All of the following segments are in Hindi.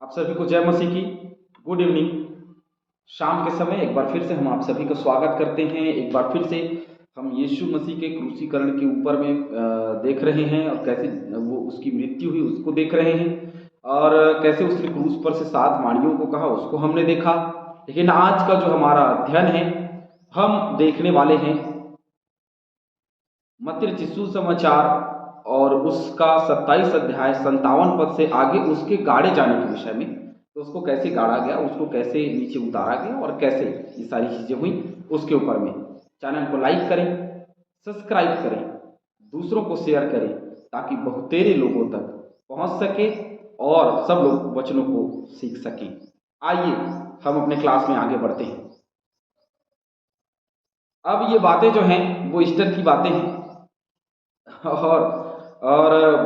आप सभी को जय मसीह की गुड इवनिंग। शाम के समय एक बार फिर से हम आप सभी का स्वागत करते हैं। एक बार फिर से हम यीशु मसीह के क्रूसीकरण के ऊपर में देख रहे हैं और कैसे वो उसकी मृत्यु हुई उसको देख रहे हैं और कैसे उसने क्रूस पर से 7 माड़ियों को कहा उसको हमने देखा। लेकिन आज का जो हमारा अध्ययन है हम देखने वाले हैं मत्ती रचित सुसमाचार और उसका 27 अध्याय 57 पद से आगे उसके गाड़े जाने के विषय में। तो उसको कैसे गाड़ा गया, उसको कैसे नीचे उतारा गया और कैसे ये सारी चीजें हुई उसके ऊपर में। चैनल को लाइक करें, सब्सक्राइब करें, दूसरों को शेयर करें ताकि बहुतेरे लोगों तक पहुंच सके और सब लोग वचनों को सीख सकें। आइए हम अपने क्लास में आगे बढ़ते हैं। अब ये बातें जो हैं वो ईस्टर की बातें हैं और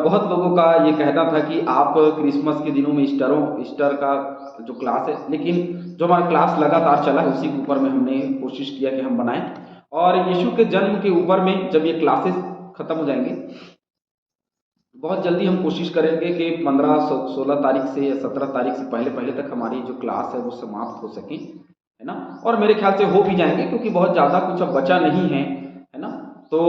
बहुत लोगों का ये कहना था कि आप क्रिसमस के दिनों में ईस्टर का जो क्लास है, लेकिन जो हमारा क्लास लगातार चला है उसी के ऊपर में हमने कोशिश किया कि हम बनाएं। और यीशु के जन्म के ऊपर में जब ये क्लासेस खत्म हो जाएंगे बहुत जल्दी हम कोशिश करेंगे कि 15-16 तारीख से या 17 तारीख से पहले पहले तक हमारी जो क्लास है वो समाप्त हो सके, है ना। और मेरे ख्याल से हो भी जाएंगे क्योंकि बहुत ज़्यादा कुछ अब बचा नहीं है ना। तो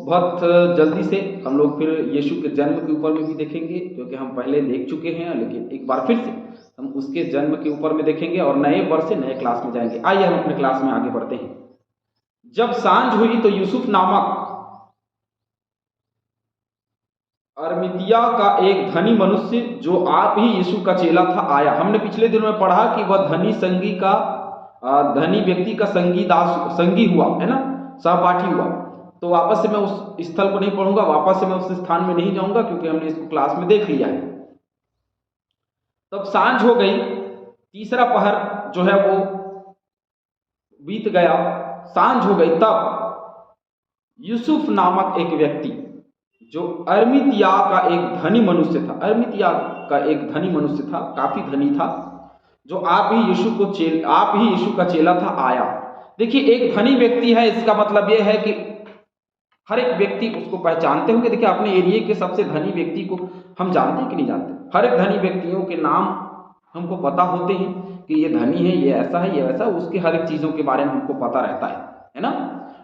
बहुत जल्दी से हम लोग फिर यीशु के जन्म के ऊपर में भी देखेंगे क्योंकि हम पहले देख चुके हैं, लेकिन एक बार फिर से हम उसके जन्म के ऊपर में देखेंगे और नए वर्ष से नए क्लास में जाएंगे। आइए हम अपने क्लास में आगे बढ़ते हैं। जब सांझ हुई तो यूसुफ नामक अरमितिया का एक धनी मनुष्य जो आप ही यीशु का चेला था आया। हमने पिछले दिनों में पढ़ा कि वह धनी व्यक्ति का संगी हुआ, है ना, सहपाठी हुआ। तो वापस से मैं उस स्थल को नहीं पढ़ूंगा, वापस से मैं उस स्थान में नहीं जाऊंगा क्योंकि हमने इसको क्लास में देख लिया है। तब सांझ हो गई, तीसरा पहर जो है वो बीत गया, सांझ हो गई। तब यूसुफ नामक एक व्यक्ति जो अरमितिया का एक धनी मनुष्य था, अरमितिया का एक धनी मनुष्य था, काफी धनी था, जो आप ही यीशु का चेला था आया। देखिए एक धनी व्यक्ति है, इसका मतलब यह है कि हर एक व्यक्ति उसको पहचानते होंगे। देखिए अपने एरिया के सबसे धनी व्यक्ति को हम जानते हैं कि नहीं जानते। हर एक धनी व्यक्तियों के नाम हमको पता होते हैं कि ये धनी है, ये ऐसा है, ये वैसा, उसकी हर एक चीजों के बारे में हमको पता रहता है ना।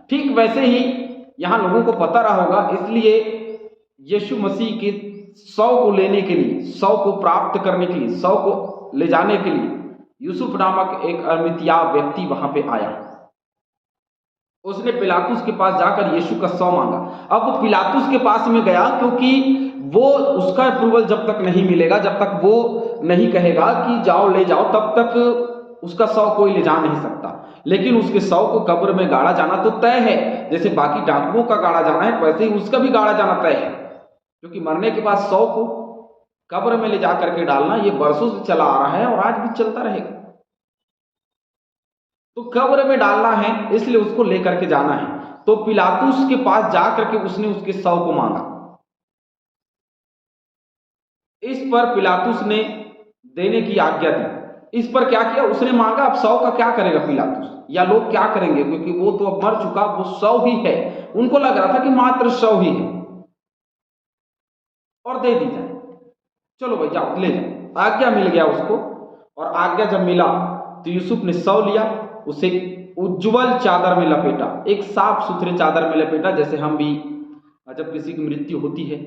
ठीक वैसे ही यहाँ लोगों को पता रहा होगा, इसलिए यीशु मसीह के 100 को लेने के लिए, 100 को प्राप्त करने के लिए, 100 को ले जाने के लिए यूसुफ नामक एक अरमितिया व्यक्ति वहां पे आया। उसने पिलातुस के पास जाकर यीशु का 100 मांगा। अब वो पिलातुस के पास में गया क्योंकि वो उसका अप्रूवल जब तक नहीं मिलेगा, जब तक वो नहीं कहेगा कि जाओ ले जाओ, तब तक उसका 100 कोई ले जा नहीं सकता। लेकिन उसके 100 को कब्र में गाड़ा जाना तो तय है। जैसे बाकी डाकुओं का गाड़ा जाना है वैसे ही उसका भी गाड़ा जाना तय है, क्योंकि मरने के बाद 100 को कब्र में ले जा करके डालना ये बरसों से चला आ रहा है और आज भी चलता रहेगा। तो कब्र में डालना है, इसलिए उसको लेकर के जाना है। तो पिलातुस के पास जाकर के उसने उसके 100 को मांगा। इस पर पिलातुस ने देने की आज्ञा दी। इस पर क्या किया उसने मांगा। अब 100 का क्या करेगा पिलातुस, या लोग क्या करेंगे, क्योंकि वो तो अब मर चुका, वो 100 ही है। उनको लग रहा था कि मात्र 100 ही है और दे दी जाए। चलो भाई जाओ ले जाओ, आज्ञा मिल गया उसको। और आज्ञा जब मिला तो यूसुफ ने 100 लिया, उसे उज्जवल चादर में लपेटा, एक साफ सुथरे चादर में लपेटा। जैसे हम भी जब किसी की मृत्यु होती है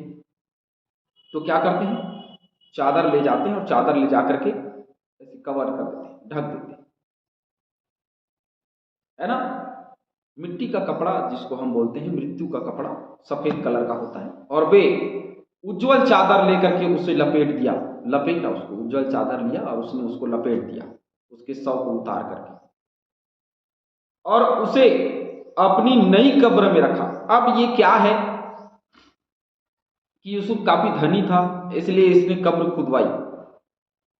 तो क्या करते हैं, चादर ले जाते हैं और चादर ले जाकर के ऐसे कवर कर देते हैं, ढक देते हैं, है ना। मिट्टी का कपड़ा जिसको हम बोलते हैं मृत्यु का कपड़ा, सफेद कलर का होता है, और वे उज्जवल चादर लेकर के उसे लपेट दिया, लपेटा उसको, उज्जवल चादर लिया और उसने उसको लपेट दिया उसके 100 को उतार करके, और उसे अपनी नई कब्र में रखा। अब ये क्या है कि यूसुफ काफी धनी था, इसलिए इसने कब्र खुदवाई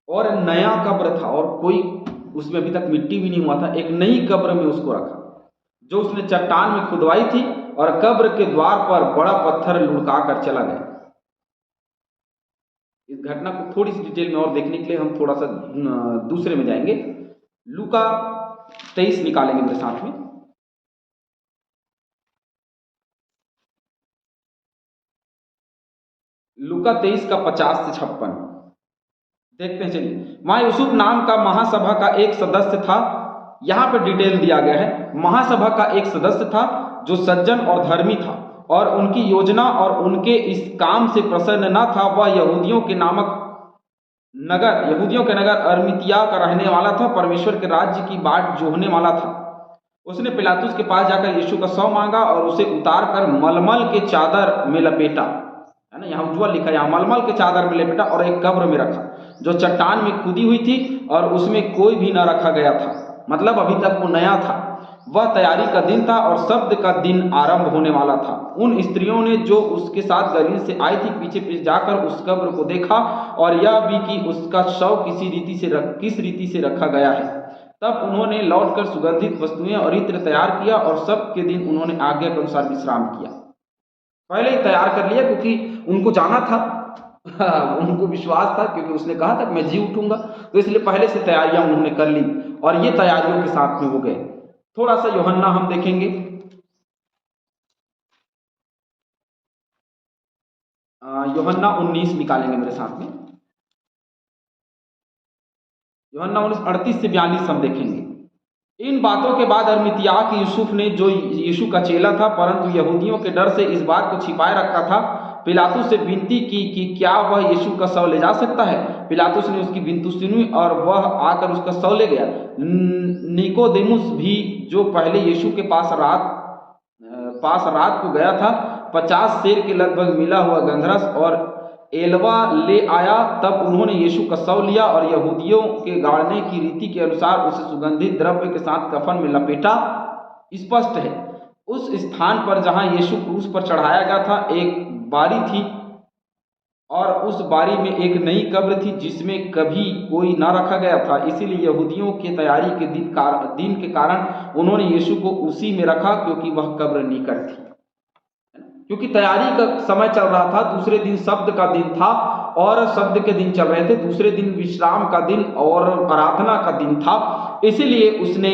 और नया कब्र था और कोई उसमें अभी तक मिट्टी भी नहीं हुआ था, एक नई कब्र में उसको रखा जो उसने चट्टान में खुदवाई थी, और कब्र के द्वार पर बड़ा पत्थर लुढ़का कर चला गया। इस घटना को थोड़ी सी डिटेल में और देखने के लिए हम थोड़ा सा दूसरे में जाएंगे। लूका 23 निकालेंगे मेरे साथ में। लूका 23 का 50 से 56। देखते हैं, चलिए। वहां यूसुफ नाम का महासभा का एक सदस्य था। यहाँ पे डिटेल दिया गया है। महासभा का एक सदस्य था जो सज्जन और धर्मी था और उनकी योजना और उनके इस काम से प्रसन्न न था। वह यहूदियों के नगर अरमितिया का रहने वाला था, परमेश्वर के राज्य की बाट जोहने वाला था। उसने पिलातुस के पास जाकर यीशु का शव मांगा और उसे उतार कर मलमल के चादर में लपेटा, है ना, यहाँ उज्ज्वल लिखा है, यहाँ मलमल के चादर में लपेटा और एक कब्र में रखा जो चट्टान में खुदी हुई थी और उसमें कोई भी न रखा गया था, मतलब अभी तक वो नया था। वह तैयारी का दिन था और शब्द का दिन आरंभ होने वाला था। उन स्त्रियों ने जो उसके साथ गलील से आई थी पीछे पीछे जाकर उस कब्र को देखा और यह भी कि उसका शव किस रीति से रखा गया है। तब उन्होंने लौटकर सुगंधित वस्तुएं और इत्र तैयार किया और सब के दिन उन्होंने आज्ञा के अनुसार विश्राम किया। पहले ही तैयार कर लिया क्योंकि उनको जाना था। उनको विश्वास था क्योंकि उसने कहा था कि मैं जी उठूंगा, तो इसलिए पहले से तैयारियां उन्होंने कर ली और ये तैयारियों के साथ में वो गए। थोड़ा सा यूहन्ना हम देखेंगे, यूहन्ना 19 निकालेंगे मेरे साथ में। यूहन्ना 19 38 से 42 हम देखेंगे। इन बातों के बाद अरमितियाह के यूसुफ ने, जो यीशु का चेला था परंतु यहूदियों के डर से इस बात को छिपाए रखा था, पिलातुस से विनती की कि क्या वह यीशु का शव ले जा सकता है। पिलातुस ने उसकी विनती सुनी और वह आकर उसका शव ले गया। निकोदेमुस भी, जो पहले यीशु के पास रात को गया था, 50 सेर के लगभग मिला हुआ गंधरस और एलवा ले आया। तब उन्होंने यीशु का शव लिया और यहूदियों के गाड़ने की रीति के अनुसार उसे सुगंधित द्रव्य के साथ कफन में लपेटा। स्पष्ट है, उस स्थान पर जहां यीशु क्रूस पर चढ़ाया गया था एक बारी थी और उस बारी में एक नई कब्र थी जिसमें कभी कोई ना रखा गया था। इसीलिए यहूदियों के तैयारी के दिन के कारण उन्होंने यीशु को उसी में रखा क्योंकि वह कब्र निकट थी। क्योंकि तैयारी का समय चल रहा था, दूसरे दिन शब्द का दिन था और शब्द के दिन चल रहे थे, दूसरे दिन विश्राम का दिन और आराधना का दिन था, इसीलिए उसने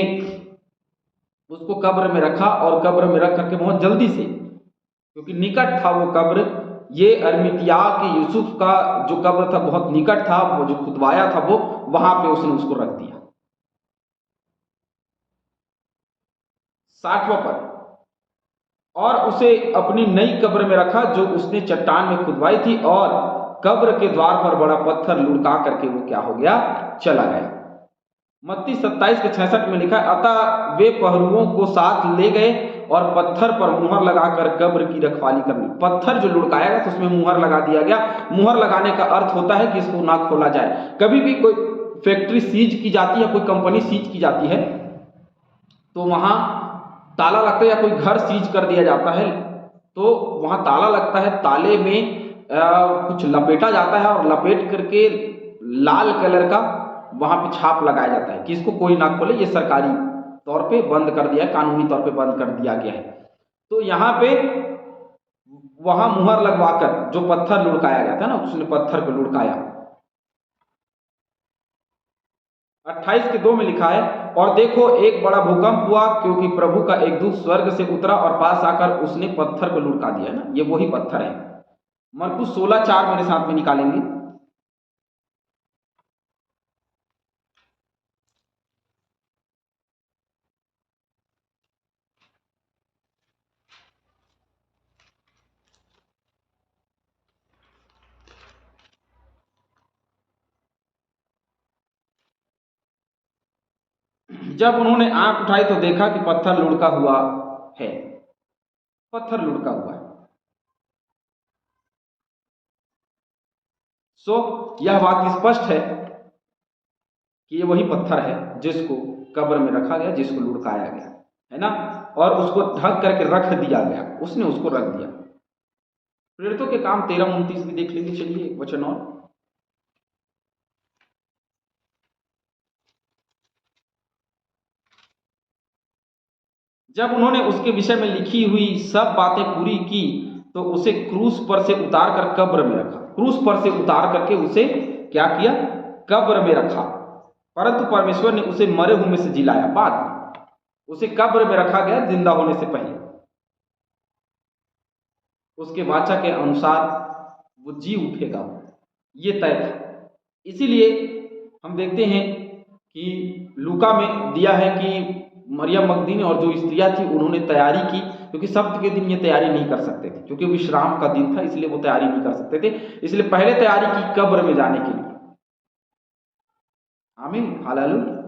उसको कब्र में रखा और कब्र में रख करके बहुत जल्दी से, क्योंकि निकट था वो कब्र, ये अरमितियाह के यूसुफ का जो कब्र था बहुत निकट था, वो जो खुदवाया था वो वहां पे उसने उसको रख दिया। 60वां पद, और उसे अपनी नई कब्र में रखा जो उसने चट्टान में खुदवाई थी और कब्र के द्वार पर बड़ा पत्थर लुढ़का करके वो क्या हो गया, चला गया। मत्ती 27 के 66 में लिखा है, अतः वे पहरुओं को साथ ले गए और पत्थर पर मुहर लगाकर कब्र की रखवाली करनी। पत्थर जो लुढ़काया गया तो उसमें मुहर लगा दिया गया। मुहर लगाने का अर्थ होता है कि इसको ना खोला जाए। कभी भी कोई फैक्ट्री सीज की जाती है, कोई कंपनी सीज की जाती है तो वहां ताला लगता है, या कोई घर सीज कर दिया जाता है तो वहां ताला लगता है, ताले में कुछ लपेटा जाता है और लपेट करके लाल कलर का वहां पे छाप लगाया जाता है कि इसको कोई ना खोले। ये सरकारी तौर पे बंद कर दिया है, कानूनी तौर पे बंद कर दिया गया है। तो यहाँ पे वहां मुहर लगवाकर जो पत्थर लुढ़काया गया था ना, उसने पत्थर को लुढ़काया। 28 के 2 में लिखा है, और देखो एक बड़ा भूकंप हुआ क्योंकि प्रभु का एक दूत स्वर्ग से उतरा और पास आकर उसने पत्थर को लुढ़का दिया ना, ये वही पत्थर है। मरकुस 16:4 मेरे साथ में निकालेंगे। जब उन्होंने आंख उठाई तो देखा कि पत्थर लुढ़का हुआ है, पत्थर लुढ़का हुआ है। सो यह बात स्पष्ट है कि ये वही पत्थर है जिसको कब्र में रखा गया, जिसको लुढ़काया गया है ना, और उसको ढक करके रख दिया गया, उसने उसको रख दिया। प्रेरितों के काम 13-29 भी देख लेंगे। चलिए एक वचन और, जब उन्होंने उसके विषय में लिखी हुई सब बातें पूरी की तो उसे क्रूस पर से उतार कर कब्र में रखा। क्रूस पर से उतार करके उसे क्या किया, कब्र में रखा। परंतु परमेश्वर ने उसे मरे हुए में से जिलाया। बाद में उसे कब्र में रखा गया जिंदा होने से पहले। उसके वाचा के अनुसार वो जी उठेगा, ये तय था। इसीलिए हम देखते हैं कि लूका में दिया है कि मरियम मगदलीनी और जो स्त्रियां थी उन्होंने तैयारी की, क्योंकि सब्त के दिन ये तैयारी नहीं कर सकते थे, क्योंकि विश्राम का दिन था, इसलिए वो तैयारी नहीं कर सकते थे। इसलिए पहले तैयारी की कब्र में जाने के लिए। आमीन, हालेलुया।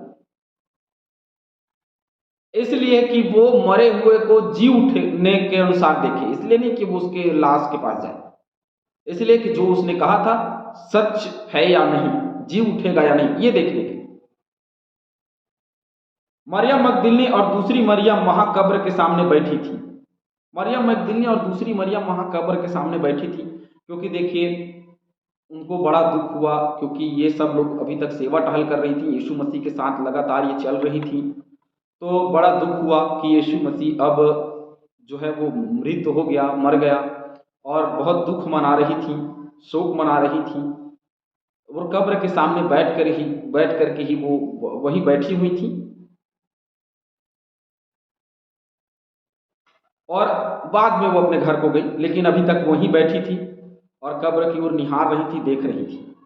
इसलिए कि वो मरे हुए को जी उठने के अनुसार देखे, इसलिए नहीं कि वो उसके लाश के पास जाए, इसलिए कि जो उसने कहा था सच है या नहीं, जी उठेगा या नहीं, ये देखने के लिए। मरियम मगदलीनी और दूसरी मरियम वहां कब्र के सामने बैठी थी। मरियम मगदलीनी और दूसरी मरियम वहां कब्र के सामने बैठी थी, क्योंकि देखिए उनको बड़ा दुख हुआ, क्योंकि ये सब लोग अभी तक सेवा टहल कर रही थी, यीशु मसीह के साथ लगातार ये चल रही थी। तो बड़ा दुख हुआ कि यीशु मसीह अब जो है वो मृत हो गया, मर गया, और बहुत दुख मना रही थी, शोक मना रही थी। और कब्र के सामने बैठ करके ही वो वहीं बैठी हुई थी, और बाद में वो अपने घर को गई, लेकिन अभी तक वहीं बैठी थी और कब्र की ओर निहार रही थी, देख रही थी।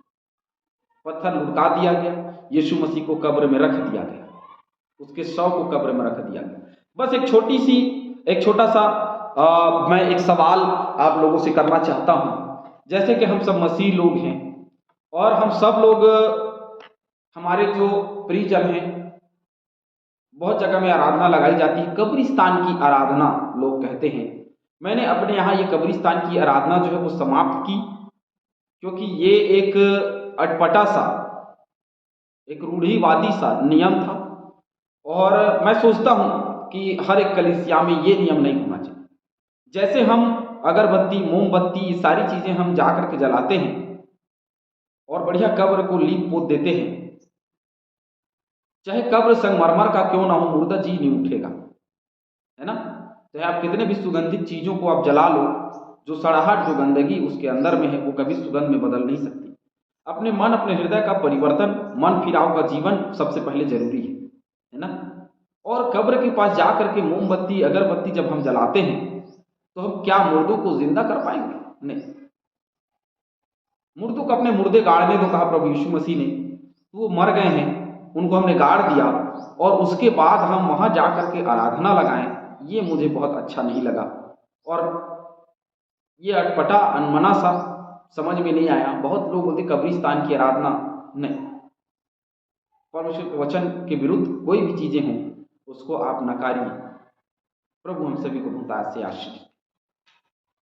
पत्थर लुढ़का दिया गया, यीशु मसीह को कब्र में रख दिया गया, उसके शव को कब्र में रख दिया गया। बस एक छोटा सा मैं एक सवाल आप लोगों से करना चाहता हूं। जैसे कि हम सब मसीह लोग हैं और हम सब लोग, हमारे जो परिजन हैं, बहुत जगह में आराधना लगाई जाती है, कब्रिस्तान की आराधना लोग कहते हैं। मैंने अपने यहाँ ये कब्रिस्तान की आराधना जो है वो समाप्त की, क्योंकि ये एक अटपटा सा, एक रूढ़िवादी सा नियम था, और मैं सोचता हूँ कि हर एक कलीसिया में ये नियम नहीं होना चाहिए। जैसे हम अगरबत्ती, मोमबत्ती, ये सारी चीज़ें हम जा कर के जलाते हैं और बढ़िया कब्र को लीप पोत देते हैं, चाहे कब्र संगमरमर का क्यों ना हो, मुर्दा जी नहीं उठेगा, है ना। चाहे आप कितने भी सुगंधित चीज़ों को आप जला लो, जो सड़ाहट, जो गंदगी उसके अंदर में है, वो कभी सुगंध में बदल नहीं सकती। अपने मन, अपने हृदय का परिवर्तन, मन फिराव का जीवन सबसे पहले जरूरी है ना। और कब्र के पास जा करके मोमबत्ती, अगरबत्ती जब हम जलाते हैं तो हम क्या मुर्दों को जिंदा कर पाएंगे? नहीं। मुर्दों को अपने मुर्दे गाड़ने दो, कहा प्रभु यीशु मसीह ने। तो वो मर गए हैं, उनको हमने गाड़ दिया, और उसके बाद हम वहां जा करके आराधना लगाएं, ये मुझे बहुत अच्छा नहीं लगा। और ये अटपटा, अनमना सा समझ में नहीं आया। बहुत लोग बोलते कब्रिस्तान की आराधना नहीं, परमेश्वर के वचन के विरुद्ध कोई भी चीजें हों उसको आप नकारिए। प्रभु हम सभी को बहुत से आशीष